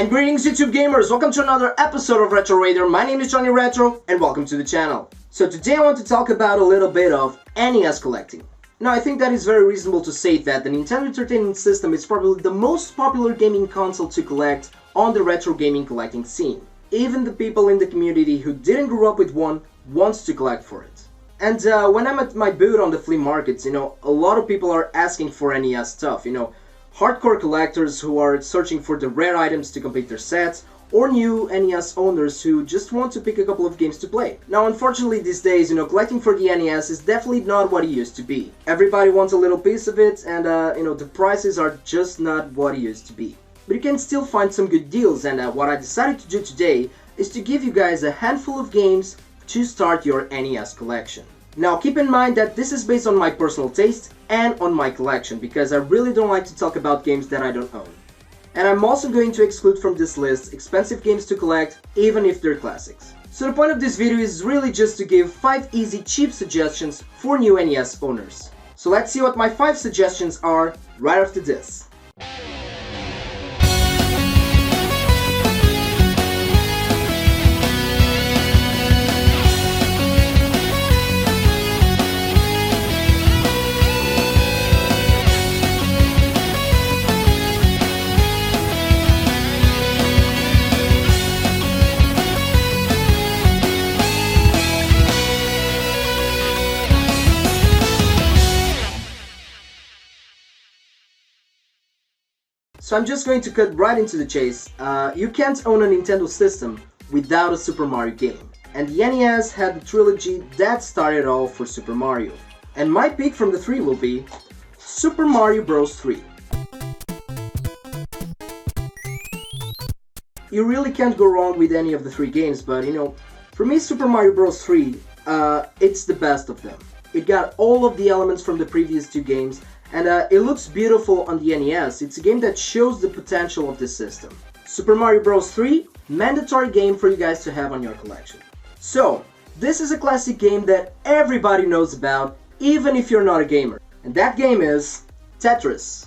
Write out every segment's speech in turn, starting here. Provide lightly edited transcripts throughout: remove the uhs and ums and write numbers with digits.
And greetings YouTube gamers, welcome to another episode of Retro Raider. My name is Johnny Retro and welcome to the channel. So today I want to talk about a little bit of NES collecting. Now I think that it's very reasonable to say that the Nintendo Entertainment System is probably the most popular gaming console to collect on the retro gaming collecting scene. Even the people in the community who didn't grow up with one wants to collect for it. And when I'm at my booth on the flea markets, a lot of people are asking for NES stuff, hardcore collectors who are searching for the rare items to complete their sets, or new NES owners who just want to pick a couple of games to play. Now unfortunately these days, collecting for the NES is definitely not what it used to be. Everybody wants a little piece of it and the prices are just not what it used to be. But you can still find some good deals, and what I decided to do today is to give you guys a handful of games to start your NES collection. Now keep in mind that this is based on my personal taste and on my collection, because I really don't like to talk about games that I don't own. And I'm also going to exclude from this list expensive games to collect, even if they're classics. So the point of this video is really just to give 5 easy, cheap suggestions for new NES owners. So let's see what my 5 suggestions are right after this. So I'm just going to cut right into the chase. You can't own a Nintendo system without a Super Mario game. And the NES had the trilogy that started all for Super Mario. And my pick from the 3 will be Super Mario Bros. 3. You really can't go wrong with any of the 3 games, but for me Super Mario Bros. 3, it's the best of them. It got all of the elements from the previous 2 games, and it looks beautiful on the NES. It's a game that shows the potential of the system. Super Mario Bros. 3, mandatory game for you guys to have on your collection. So, this is a classic game that everybody knows about, even if you're not a gamer. And that game is Tetris.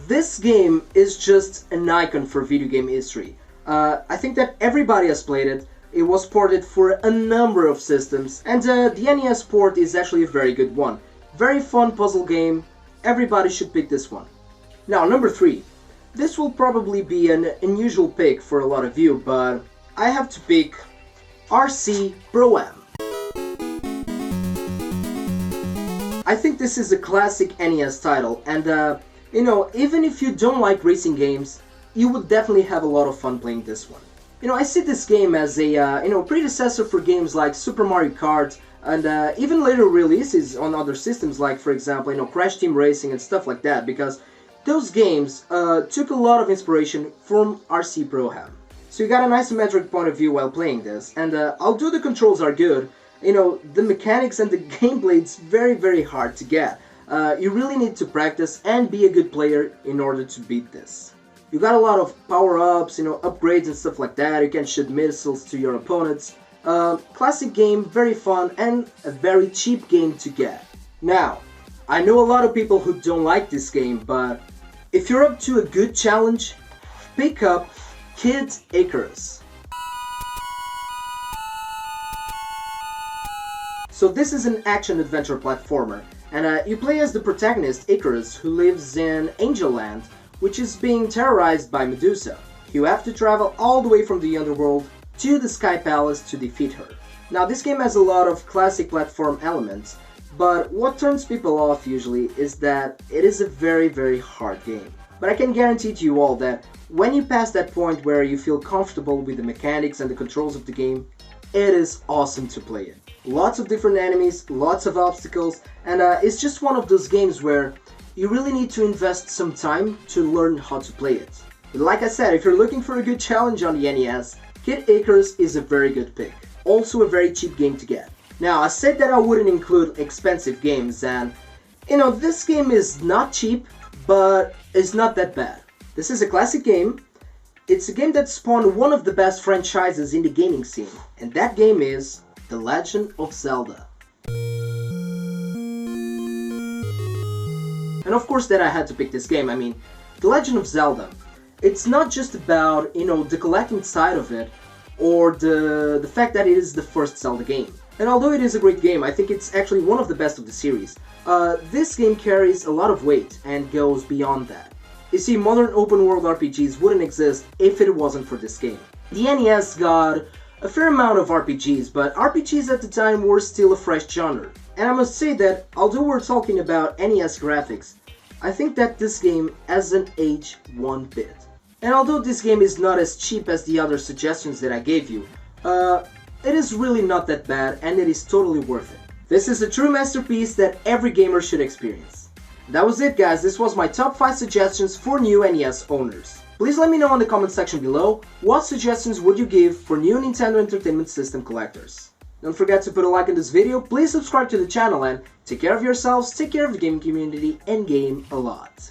This game is just an icon for video game history. I think that everybody has played it. It was ported for a number of systems, and the NES port is actually a very good one. Very fun puzzle game, everybody should pick this one. Now, number 3. This will probably be an unusual pick for a lot of you, but I have to pick RC Pro-Am. I think this is a classic NES title, and even if you don't like racing games, you would definitely have a lot of fun playing this one. I see this game as a predecessor for games like Super Mario Kart and even later releases on other systems, like for example Crash Team Racing and stuff like that, because those games took a lot of inspiration from RC Pro-Am. So you got an isometric point of view while playing this, and although the controls are good, the mechanics and the gameplay it's very hard to get. You really need to practice and be a good player in order to beat this. You got a lot of power-ups, upgrades and stuff like that. You can shoot missiles to your opponents. Classic game, very fun, and a very cheap game to get. Now, I know a lot of people who don't like this game, but if you're up to a good challenge, pick up Kid Icarus. So this is an action-adventure platformer, and you play as the protagonist Icarus, who lives in Angel Land, which is being terrorized by Medusa. You have to travel all the way from the underworld to the Sky Palace to defeat her. Now this game has a lot of classic platform elements, but what turns people off usually is that it is a very hard game. But I can guarantee to you all that when you pass that point where you feel comfortable with the mechanics and the controls of the game, it is awesome to play it. Lots of different enemies, lots of obstacles, and it's just one of those games where you really need to invest some time to learn how to play it. But like I said, if you're looking for a good challenge on the NES, Kid Icarus is a very good pick. Also a very cheap game to get. Now, I said that I wouldn't include expensive games, and this game is not cheap, but it's not that bad. This is a classic game. It's a game that spawned one of the best franchises in the gaming scene, and that game is The Legend of Zelda. And of course that I had to pick this game. I mean, The Legend of Zelda. It's not just about, the collecting side of it, or the fact that it is the first Zelda game. And although it is a great game, I think it's actually one of the best of the series. This game carries a lot of weight and goes beyond that. You see, modern open world RPGs wouldn't exist if it wasn't for this game. The NES got a fair amount of RPGs, but RPGs at the time were still a fresh genre. And I must say that, although we're talking about NES graphics, I think that this game hasn't aged one bit. And although this game is not as cheap as the other suggestions that I gave you, it is really not that bad and it is totally worth it. This is a true masterpiece that every gamer should experience. That was it, guys. This was my top 5 suggestions for new NES owners. Please let me know in the comment section below what suggestions would you give for new Nintendo Entertainment System collectors. Don't forget to put a like on this video, please subscribe to the channel, and take care of yourselves, take care of the gaming community, and game a lot.